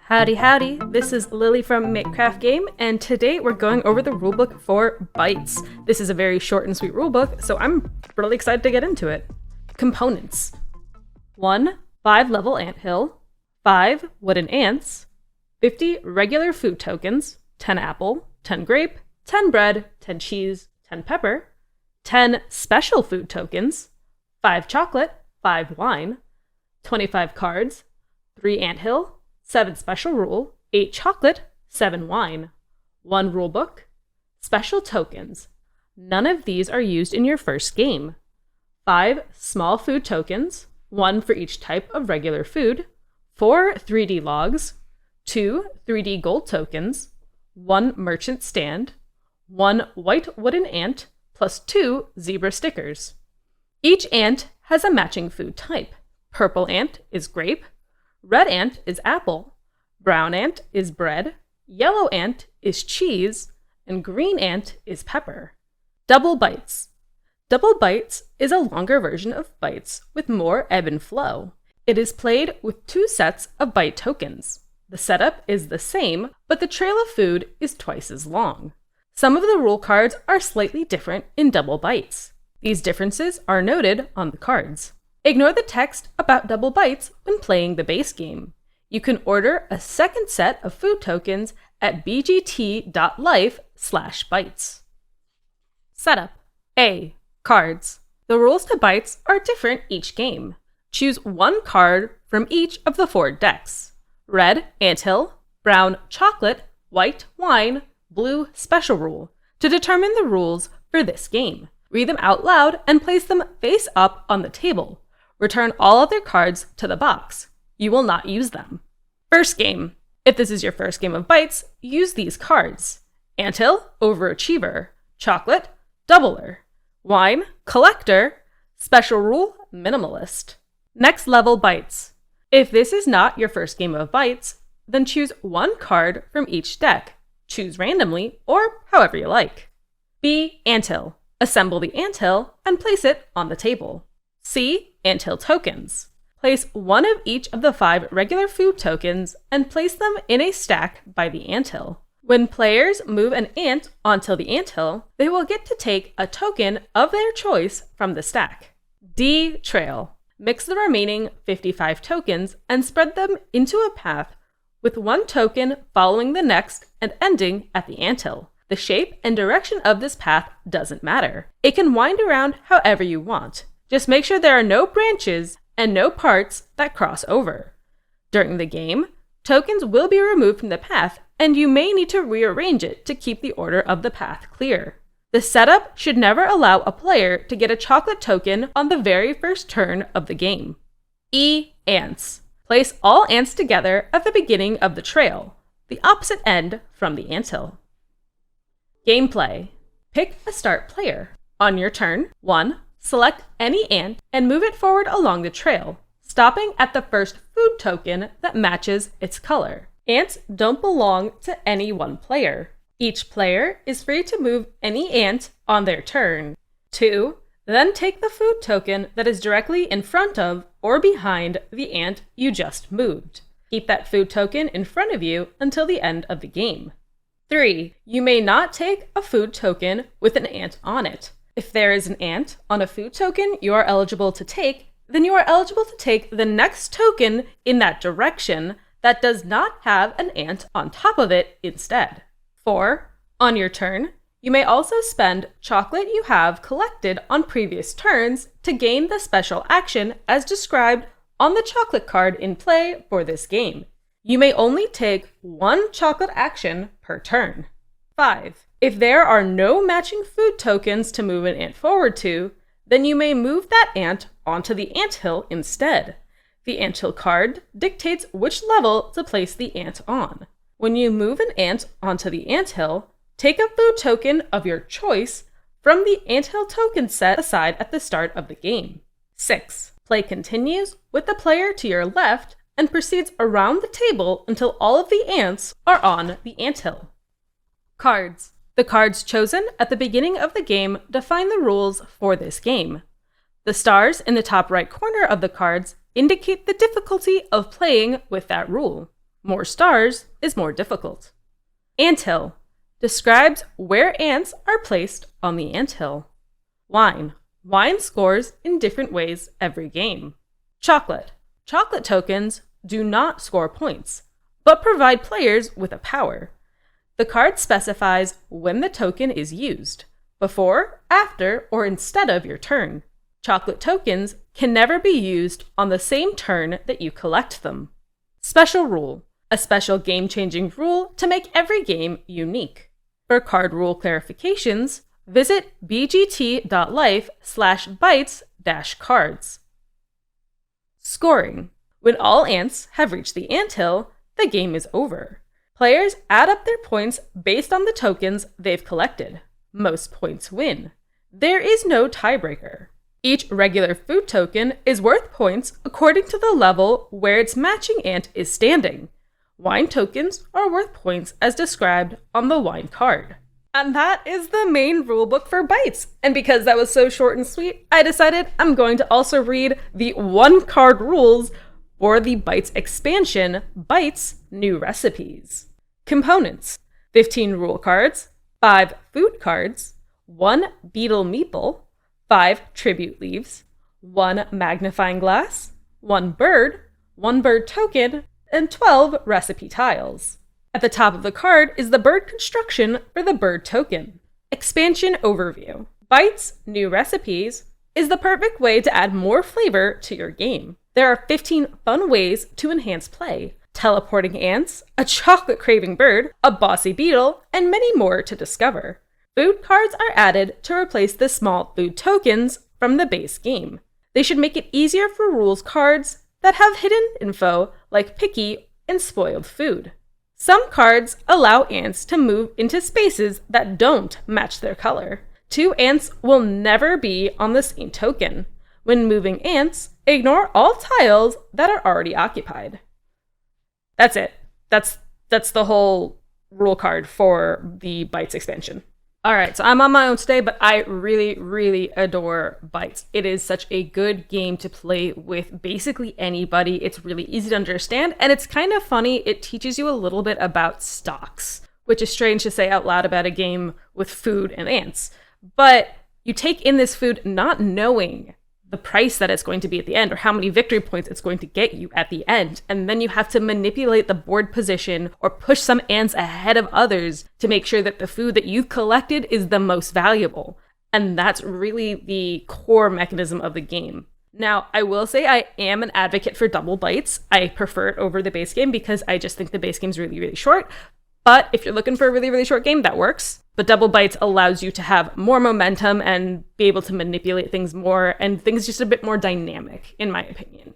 Howdy howdy, this is Lily from Makecraft Game, and today we're going over the rulebook for Bites. This is a very short and sweet rulebook, so I'm really excited to get into it. Components. 1 5-level anthill, 5 wooden ants, 50 regular food tokens, 10 apple, 10 grape, 10 bread, 10 cheese, 10 pepper, 10 special food tokens, 5 chocolate, 5 wine, 25 cards, 3 anthill, 7 special rule, 8 chocolate, 7 wine, 1 rulebook, special tokens. None of these are used in your first game. 5 small food tokens, 1 for each type of regular food, 4 3D logs, 2 3D gold tokens, 1 merchant stand, 1 white wooden ant, plus 2 zebra stickers. Each ant has a matching food type. Purple ant is grape, red ant is apple, brown ant is bread, yellow ant is cheese, and green ant is pepper. Double bites. Double bites is a longer version of bites with more ebb and flow. It is played with 2 sets of bite tokens. The setup is the same, but the trail of food is twice as long. Some of the rule cards are slightly different in double bites. These differences are noted on the cards. Ignore the text about double bites when playing the base game. You can order a second set of food tokens at bgt.life/bites. Setup. A. Cards. The rules to bites are different each game. Choose 1 card from each of the 4 decks. Red, anthill, brown, chocolate, white, wine, blue, special rule, to determine the rules for this game. Read them out loud and place them face up on the table. Return all other cards to the box. You will not use them. First game. If this is your first game of bites, use these cards. Anthill, overachiever. Chocolate, doubler. Wine, collector. Special rule, minimalist. Next level bites. If this is not your first game of bites, then choose 1 card from each deck. Choose randomly or however you like. B. Anthill. Assemble the anthill and place it on the table. C. Anthill tokens. Place 1 of each of the 5 regular food tokens and place them in a stack by the anthill. When players move an ant onto the anthill, they will get to take a token of their choice from the stack. D. Trail. Mix the remaining 55 tokens and spread them into a path with 1 token following the next and ending at the anthill. The shape and direction of this path doesn't matter. It can wind around however you want. Just make sure there are no branches and no parts that cross over. During the game, tokens will be removed from the path, and you may need to rearrange it to keep the order of the path clear. The setup should never allow a player to get a chocolate token on the very first turn of the game. E. Ants. Place all ants together at the beginning of the trail, the opposite end from the anthill. Gameplay. Pick a start player. On your turn, 1. Select any ant and move it forward along the trail, stopping at the first food token that matches its color. Ants don't belong to any one player. Each player is free to move any ant on their turn. 2. Then take the food token that is directly in front of or behind the ant you just moved. Keep that food token in front of you until the end of the game. 3. You may not take a food token with an ant on it. If there is an ant on a food token you are eligible to take, then you are eligible to take the next token in that direction that does not have an ant on top of it instead. 4. On your turn, you may also spend chocolate you have collected on previous turns to gain the special action as described on the chocolate card in play for this game. You may only take 1 chocolate action per turn. 5. If there are no matching food tokens to move an ant forward to, then you may move that ant onto the anthill instead. The anthill card dictates which level to place the ant on. When you move an ant onto the anthill, take a food token of your choice from the anthill token set aside at the start of the game. 6. Play continues with the player to your left and proceeds around the table until all of the ants are on the anthill. Cards. The cards chosen at the beginning of the game define the rules for this game. The stars in the top right corner of the cards indicate the difficulty of playing with that rule. More stars is more difficult. Anthill describes where ants are placed on the anthill. Wine. Wine scores in different ways every game. Chocolate. Chocolate tokens do not score points, but provide players with a power. The card specifies when the token is used, before, after, or instead of your turn. Chocolate tokens can never be used on the same turn that you collect them. Special rule. A special game-changing rule to make every game unique. For card rule clarifications, visit bgt.life/bytes-cards. Scoring. When all ants have reached the anthill, the game is over. Players add up their points based on the tokens they've collected. Most points win. There is no tiebreaker. Each regular food token is worth points according to the level where its matching ant is standing. Wine tokens are worth points as described on the wine card. And that is the main rulebook for Bytes. And because that was so short and sweet, I decided I'm going to also read the one-card rules for the Bytes expansion, Bytes New Recipes. Components: 15 rule cards, 5 food cards, 1 beetle meeple, 5 tribute leaves, 1 magnifying glass, 1 bird token, and 12 recipe tiles. At the top of the card is the bird construction for the bird token. Expansion overview. Bytes New Recipes is the perfect way to add more flavor to your game. There are 15 fun ways to enhance play: teleporting ants, a chocolate-craving bird, a bossy beetle, and many more to discover. Food cards are added to replace the small food tokens from the base game. They should make it easier for rules cards that have hidden info like picky and spoiled food. Some cards allow ants to move into spaces that don't match their color. 2 ants will never be on the same token. When moving ants, ignore all tiles that are already occupied. That's it. That's the whole rule card for the Bytes expansion. All right, so I'm on my own today, but I really, really adore Bytes. It is such a good game to play with basically anybody. It's really easy to understand, and it's kind of funny. It teaches you a little bit about stocks, which is strange to say out loud about a game with food and ants. But you take in this food not knowing the price that it's going to be at the end or how many victory points it's going to get you at the end. And then you have to manipulate the board position or push some ants ahead of others to make sure that the food that you've collected is the most valuable. And that's really the core mechanism of the game. Now, I will say I am an advocate for double Bytes. I prefer it over the base game because I just think the base game is really, really short. But if you're looking for a really, really short game, that works. But double Bytes allows you to have more momentum and be able to manipulate things more, and things just a bit more dynamic, in my opinion.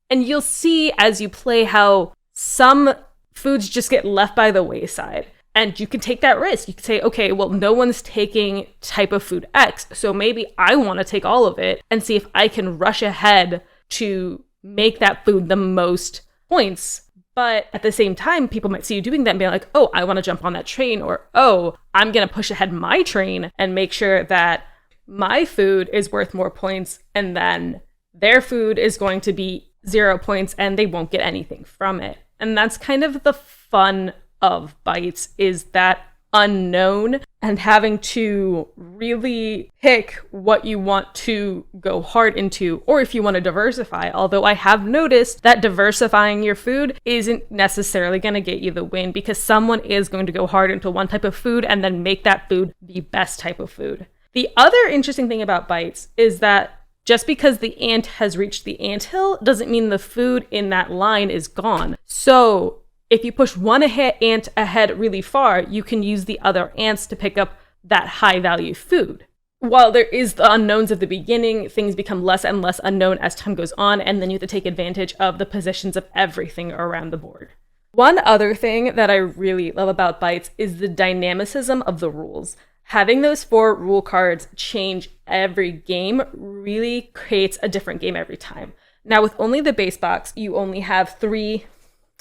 And you'll see as you play how some foods just get left by the wayside. And you can take that risk. You can say, okay, well, no one's taking type of food X, so maybe I want to take all of it and see if I can rush ahead to make that food the most points. But at the same time, people might see you doing that and be like, oh, I want to jump on that train, or, oh, I'm going to push ahead my train and make sure that my food is worth more points, and then their food is going to be 0 points and they won't get anything from it. And that's kind of the fun of Bytes, is that unknown and having to really pick what you want to go hard into, or if you want to diversify. Although I have noticed that diversifying your food isn't necessarily going to get you the win, because someone is going to go hard into one type of food and then make that food the best type of food. The other interesting thing about Bytes is that just because the ant has reached the anthill doesn't mean the food in that line is gone. So if you push one ant ahead really far, you can use the other ants to pick up that high value food. While there is the unknowns at the beginning, things become less and less unknown as time goes on, and then you have to take advantage of the positions of everything around the board. One other thing that I really love about Bytes is the dynamicism of the rules. Having those 4 rule cards change every game really creates a different game every time. Now, with only the base box, you only have 3...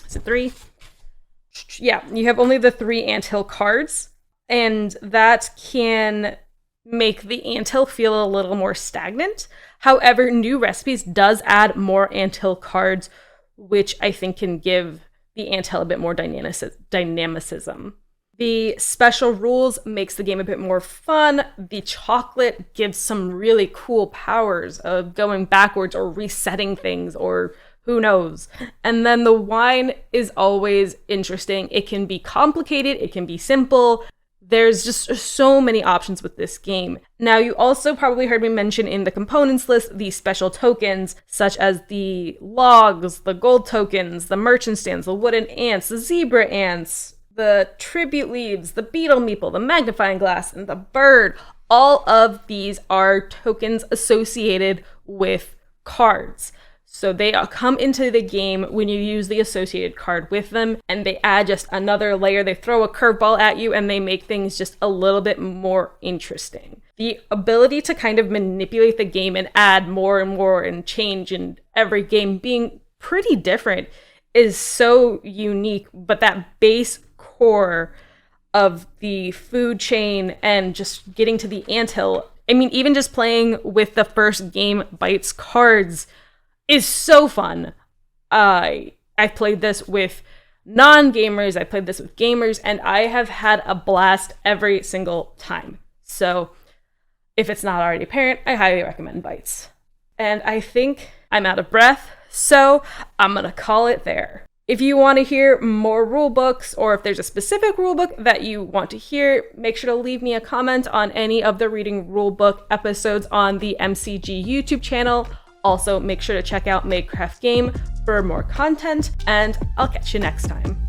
Is it 3? Yeah, you have only the 3 anthill cards, and that can make the anthill feel a little more stagnant. However, New Recipes does add more anthill cards, which I think can give the anthill a bit more dynamicism. The special rules makes the game a bit more fun. The chocolate gives some really cool powers of going backwards or resetting things, or who knows. And then the wine is always interesting. It can be complicated, it can be simple. There's just so many options with this game. Now, you also probably heard me mention in the components list the special tokens, such as the logs, the gold tokens, the merchant stands, the wooden ants, the zebra ants, the tribute leaves, the beetle meeple, the magnifying glass, and the bird. All of these are tokens associated with cards. So they come into the game when you use the associated card with them, and they add just another layer. They throw a curveball at you, and they make things just a little bit more interesting. The ability to kind of manipulate the game and add more and more and change in every game being pretty different is so unique, but that base core of the food chain and just getting to the anthill, I mean, even just playing with the first game Bites cards is so fun. I've played this with non-gamers, I played this with gamers, and I have had a blast every single time. So if it's not already apparent, I highly recommend Bites. And I think I'm out of breath, so I'm gonna call it there. If you want to hear more rulebooks, or if there's a specific rulebook that you want to hear, make sure to leave me a comment on any of the Reading Rulebook episodes on the MCG YouTube channel. Also, make sure to check out Madecraft Game for more content, and I'll catch you next time.